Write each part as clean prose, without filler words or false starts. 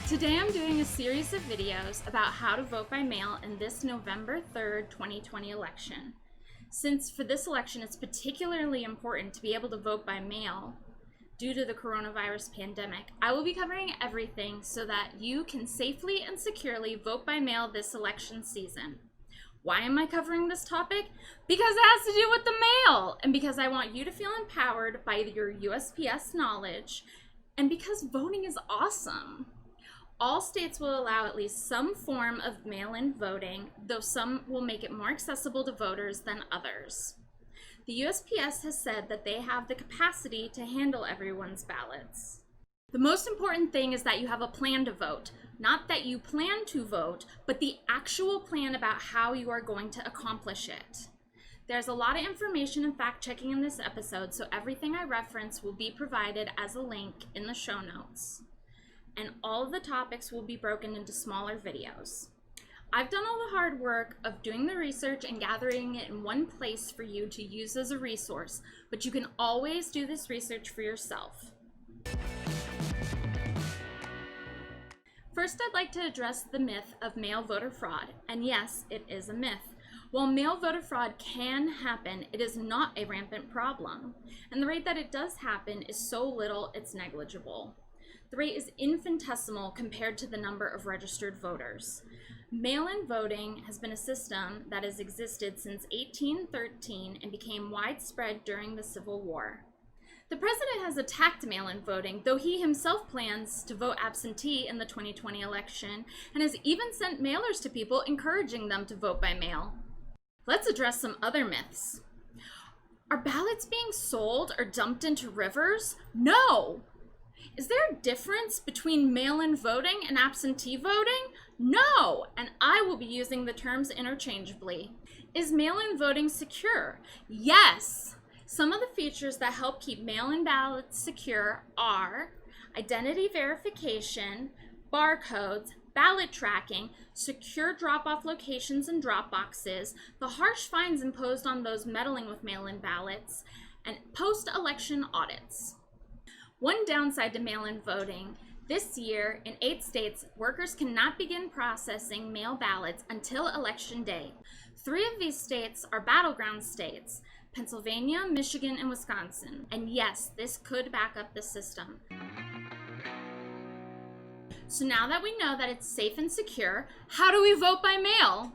Today I'm doing a series of videos about how to vote by mail in this November 3rd, 2020 election. Since for this election it's particularly important to be able to vote by mail due to the coronavirus pandemic, I will be covering everything so that you can safely and securely vote by mail this election season. Why am I covering this topic? Because it has to do with the mail, and because I want you to feel empowered by your USPS knowledge, and because voting is awesome. All states will allow at least some form of mail-in voting, though some will make it more accessible to voters than others. The USPS has said that they have the capacity to handle everyone's ballots. The most important thing is that you have a plan to vote. Not that you plan to vote, but the actual plan about how you are going to accomplish it. There's a lot of information and fact-checking in this episode, so everything I reference will be provided as a link in the show notes. And all of the topics will be broken into smaller videos. I've done all the hard work of doing the research and gathering it in one place for you to use as a resource, but you can always do this research for yourself. First, I'd like to address the myth of mail voter fraud, and yes, it is a myth. While mail voter fraud can happen, it is not a rampant problem, and the rate that it does happen is so little it's negligible. The rate is infinitesimal compared to the number of registered voters. Mail-in voting has been a system that has existed since 1813 and became widespread during the Civil War. The president has attacked mail-in voting, though he himself plans to vote absentee in the 2020 election and has even sent mailers to people encouraging them to vote by mail. Let's address some other myths. Are ballots being sold or dumped into rivers? No! Is there a difference between mail-in voting and absentee voting? No, and I will be using the terms interchangeably. Is mail-in voting secure? Yes. Some of the features that help keep mail-in ballots secure are identity verification, barcodes, ballot tracking, secure drop-off locations and drop boxes, the harsh fines imposed on those meddling with mail-in ballots, and post-election audits. One downside to mail-in voting: this year, in 8 states, workers cannot begin processing mail ballots until Election Day. 3 of these states are battleground states: Pennsylvania, Michigan, and Wisconsin. And yes, this could back up the system. So now that we know that it's safe and secure, how do we vote by mail?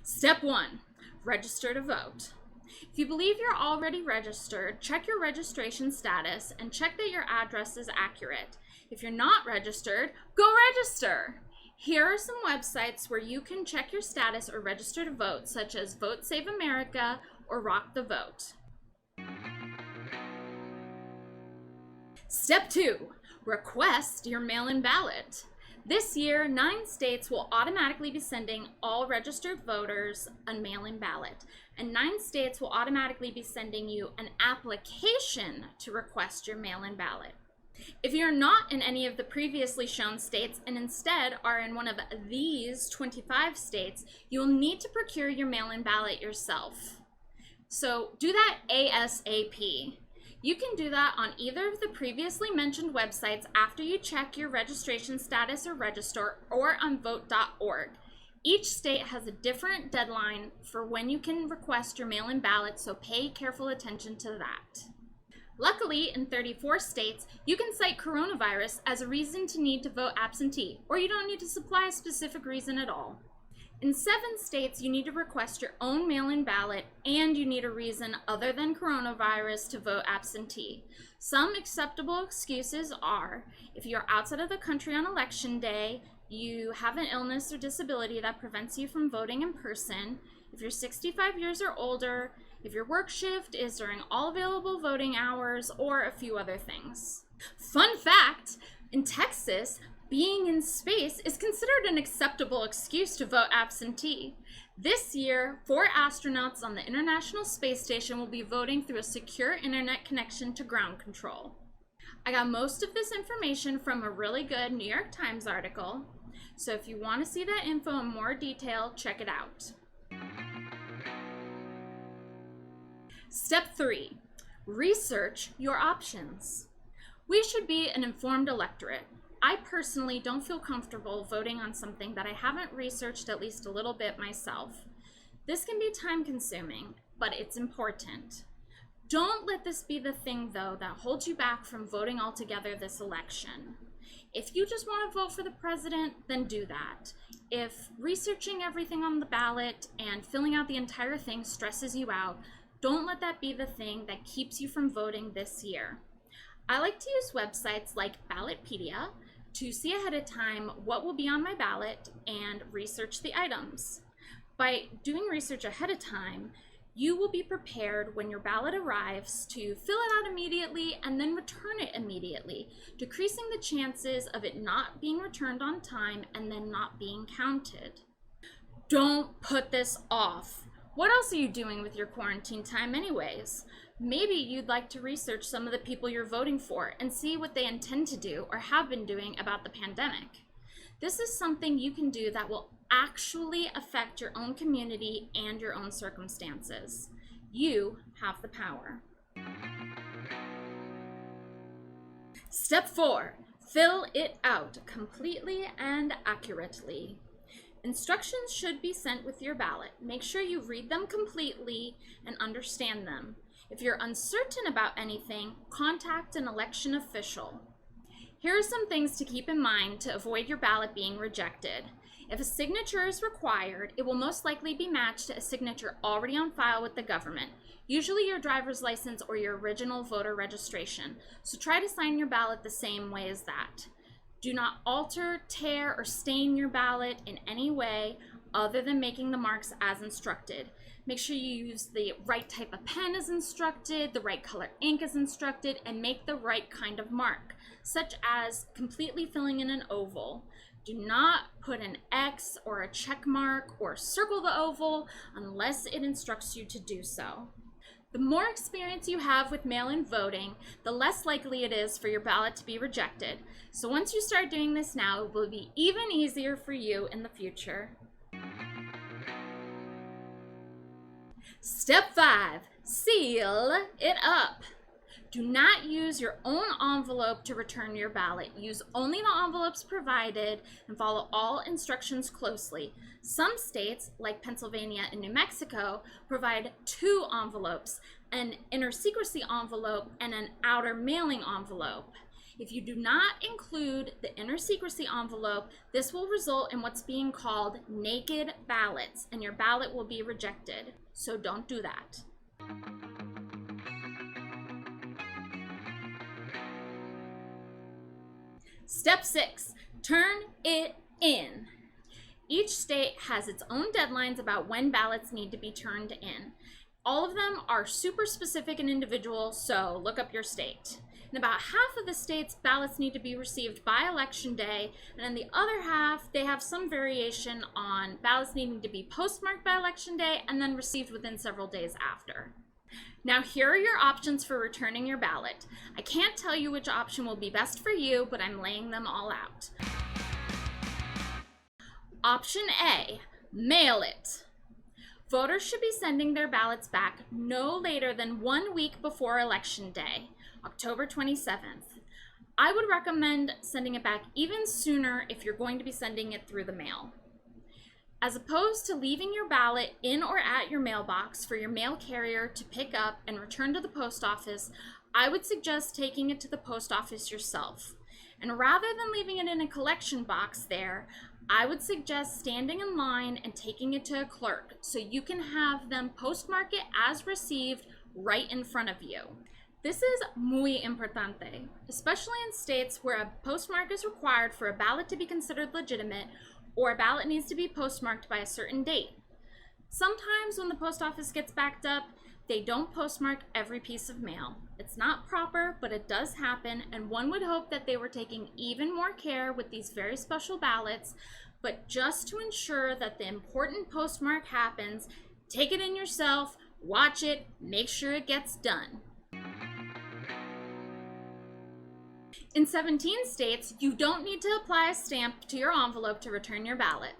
Step 1, register to vote. If you believe you're already registered, check your registration status and check that your address is accurate. If you're not registered, go register. Here are some websites where you can check your status or register to vote, such as Vote Save America or Rock the Vote. Step 2, request your mail-in ballot. This year, 9 states will automatically be sending all registered voters a mail-in ballot, and 9 states will automatically be sending you an application to request your mail-in ballot. If you're not in any of the previously shown states and instead are in one of these 25 states, you'll need to procure your mail-in ballot yourself. So do that ASAP. You can do that on either of the previously mentioned websites after you check your registration status or register, or on vote.org. Each state has a different deadline for when you can request your mail-in ballot, so pay careful attention to that. Luckily, in 34 states, you can cite coronavirus as a reason to need to vote absentee, or you don't need to supply a specific reason at all. In 7 states, you need to request your own mail-in ballot, and you need a reason other than coronavirus to vote absentee. Some acceptable excuses are: if you're outside of the country on election day, you have an illness or disability that prevents you from voting in person, if you're 65 years or older, if your work shift is during all available voting hours, or a few other things. Fun fact, in Texas, being in space is considered an acceptable excuse to vote absentee. This year, 4 astronauts on the International Space Station will be voting through a secure internet connection to ground control. I got most of this information from a really good New York Times article, so if you want to see that info in more detail, check it out. Step 3, research your options. We should be an informed electorate. I personally don't feel comfortable voting on something that I haven't researched at least a little bit myself. This can be time consuming, but it's important. Don't let this be the thing, though, that holds you back from voting altogether this election. If you just want to vote for the president, then do that. If researching everything on the ballot and filling out the entire thing stresses you out, don't let that be the thing that keeps you from voting this year. I like to use websites like Ballotpedia to see ahead of time what will be on my ballot and research the items. By doing research ahead of time, you will be prepared when your ballot arrives to fill it out immediately and then return it immediately, decreasing the chances of it not being returned on time and then not being counted. Don't put this off. What else are you doing with your quarantine time anyways? Maybe you'd like to research some of the people you're voting for and see what they intend to do or have been doing about the pandemic. This is something you can do that will actually affect your own community and your own circumstances. You have the power. Step 4, fill it out completely and accurately. Instructions should be sent with your ballot. Make sure you read them completely and understand them. If you're uncertain about anything, contact an election official. Here are some things to keep in mind to avoid your ballot being rejected. If a signature is required, it will most likely be matched to a signature already on file with the government, usually your driver's license or your original voter registration. So try to sign your ballot the same way as that. Do not alter, tear, or stain your ballot in any way other than making the marks as instructed. Make sure you use the right type of pen as instructed, the right color ink as instructed, and make the right kind of mark, such as completely filling in an oval. Do not put an X or a check mark or circle the oval unless it instructs you to do so. The more experience you have with mail-in voting, the less likely it is for your ballot to be rejected. So once you start doing this now, it will be even easier for you in the future. Step 5, seal it up. Do not use your own envelope to return your ballot. Use only the envelopes provided and follow all instructions closely. Some states, like Pennsylvania and New Mexico, provide 2 envelopes, an inner secrecy envelope and an outer mailing envelope. If you do not include the inner secrecy envelope, this will result in what's being called naked ballots, and your ballot will be rejected. So don't do that. Step 6, turn it in. Each state has its own deadlines about when ballots need to be turned in. All of them are super specific and individual, so look up your state. In about half of the states, ballots need to be received by Election Day, and in the other half, they have some variation on ballots needing to be postmarked by Election Day and then received within several days after. Now here are your options for returning your ballot. I can't tell you which option will be best for you, but I'm laying them all out. Option A, mail it. Voters should be sending their ballots back no later than 1 week before Election Day, October 27th. I would recommend sending it back even sooner if you're going to be sending it through the mail. As opposed to leaving your ballot in or at your mailbox for your mail carrier to pick up and return to the post office, I would suggest taking it to the post office yourself. And rather than leaving it in a collection box there, I would suggest standing in line and taking it to a clerk so you can have them postmark it as received right in front of you. This is muy importante, especially in states where a postmark is required for a ballot to be considered legitimate or a ballot needs to be postmarked by a certain date. Sometimes when the post office gets backed up, they don't postmark every piece of mail. It's not proper, but it does happen, and one would hope that they were taking even more care with these very special ballots, but just to ensure that the important postmark happens, take it in yourself, watch it, make sure it gets done. In 17 states, you don't need to apply a stamp to your envelope to return your ballot.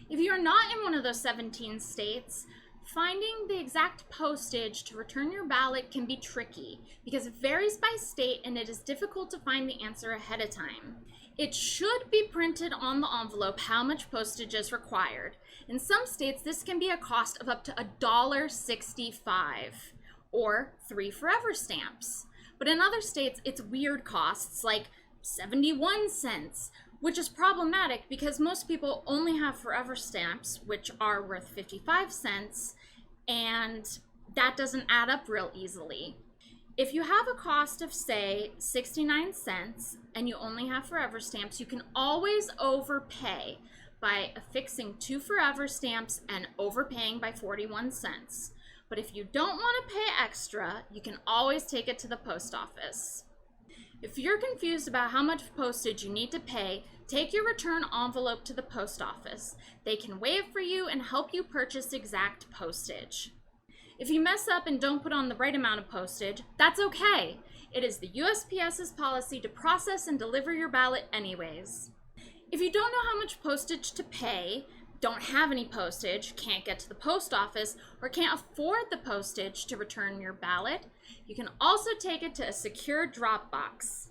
If you are not in one of those 17 states, Finding the exact postage to return your ballot can be tricky because it varies by state and it is difficult to find the answer ahead of time. It should be printed on the envelope how much postage is required. In some states, this can be a cost of up to $1.65 or 3 forever stamps. But in other states, it's weird costs like 71 cents, which is problematic because most people only have forever stamps, which are worth 55 cents, and that doesn't add up real easily. If you have a cost of, say, 69 cents and you only have forever stamps, you can always overpay by affixing 2 forever stamps and overpaying by 41 cents. But if you don't want to pay extra, you can always take it to the post office. If you're confused about how much postage you need to pay, take your return envelope to the post office. They can weigh it for you and help you purchase exact postage. If you mess up and don't put on the right amount of postage, that's okay. It is the USPS's policy to process and deliver your ballot anyways. If you don't know how much postage to pay, don't have any postage, can't get to the post office, or can't afford the postage to return your ballot, you can also take it to a secure drop box.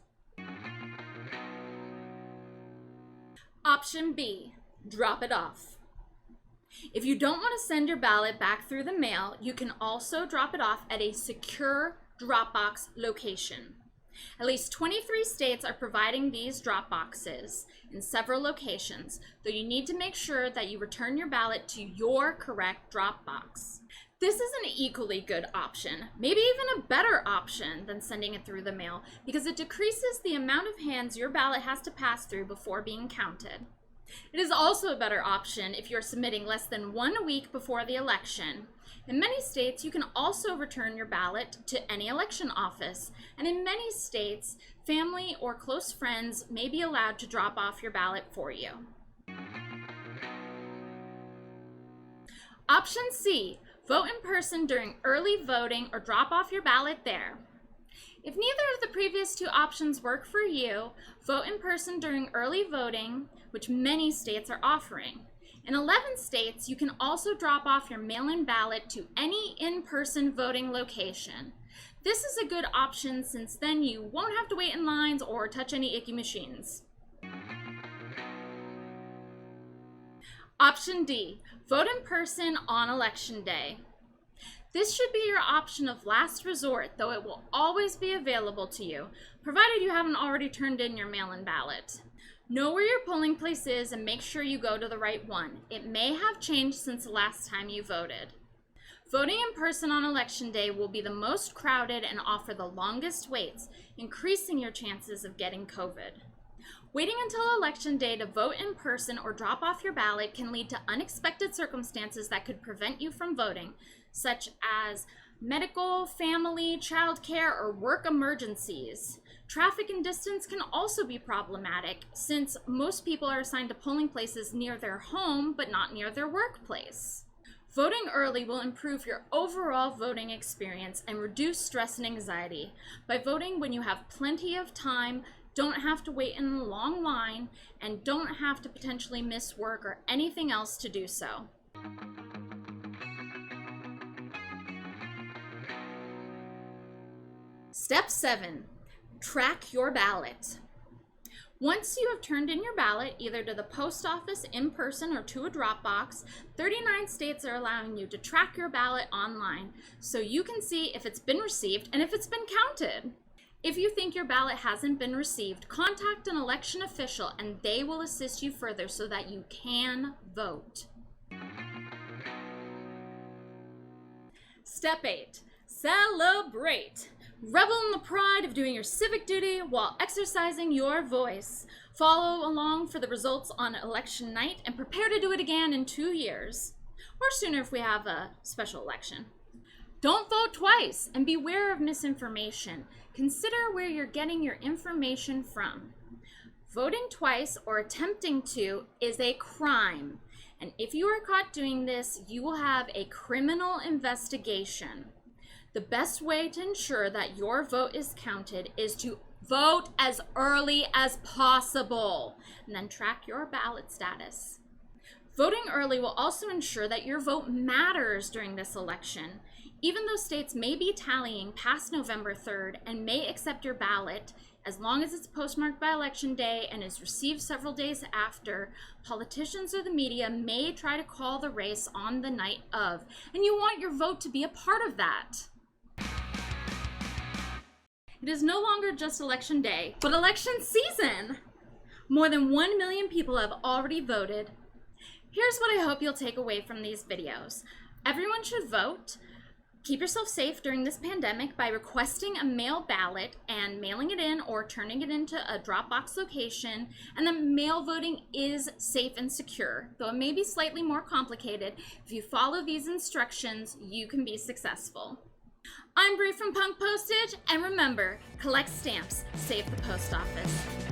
Option B, drop it off. If you don't want to send your ballot back through the mail, you can also drop it off at a secure Dropbox location. At least 23 states are providing these drop boxes in several locations, though you need to make sure that you return your ballot to your correct drop box. This is an equally good option, maybe even a better option than sending it through the mail, because it decreases the amount of hands your ballot has to pass through before being counted. It is also a better option if you're submitting less than 1 week before the election. In many states, you can also return your ballot to any election office, and in many states, family or close friends may be allowed to drop off your ballot for you. Option C, vote in person during early voting or drop off your ballot there. If neither of the previous 2 options work for you, vote in person during early voting, which many states are offering. In 11 states, you can also drop off your mail-in ballot to any in-person voting location. This is a good option since then you won't have to wait in lines or touch any icky machines. Option D, vote in person on Election Day. This should be your option of last resort, though it will always be available to you, provided you haven't already turned in your mail-in ballot. Know where your polling place is and make sure you go to the right one. It may have changed since the last time you voted. Voting in person on Election Day will be the most crowded and offer the longest waits, increasing your chances of getting COVID. Waiting until Election Day to vote in person or drop off your ballot can lead to unexpected circumstances that could prevent you from voting, such as medical, family, childcare, or work emergencies. Traffic and distance can also be problematic since most people are assigned to polling places near their home but not near their workplace. Voting early will improve your overall voting experience and reduce stress and anxiety. By voting when you have plenty of time, don't have to wait in a long line, and don't have to potentially miss work or anything else to do so. Step 7. Track your ballot. Once you have turned in your ballot, either to the post office in person or to a drop box, 39 states are allowing you to track your ballot online so you can see if it's been received and if it's been counted. If you think your ballot hasn't been received, contact an election official and they will assist you further so that you can vote. Step 8. Celebrate. Revel in the pride of doing your civic duty while exercising your voice. Follow along for the results on election night and prepare to do it again in 2 years, or sooner if we have a special election. Don't vote twice and beware of misinformation. Consider where you're getting your information from. Voting twice or attempting to is a crime, and if you are caught doing this, you will have a criminal investigation. The best way to ensure that your vote is counted is to vote as early as possible and then track your ballot status. Voting early will also ensure that your vote matters during this election. Even though states may be tallying past November 3rd and may accept your ballot, as long as it's postmarked by Election Day and is received several days after, politicians or the media may try to call the race on the night of, and you want your vote to be a part of that. It is no longer just Election Day, but election season! More than 1 million people have already voted. Here's what I hope you'll take away from these videos. Everyone should vote. Keep yourself safe during this pandemic by requesting a mail ballot and mailing it in or turning it into a Dropbox location. And then mail voting is safe and secure. Though it may be slightly more complicated, if you follow these instructions, you can be successful. I'm Bree from Punk Postage, and remember, collect stamps, save the post office.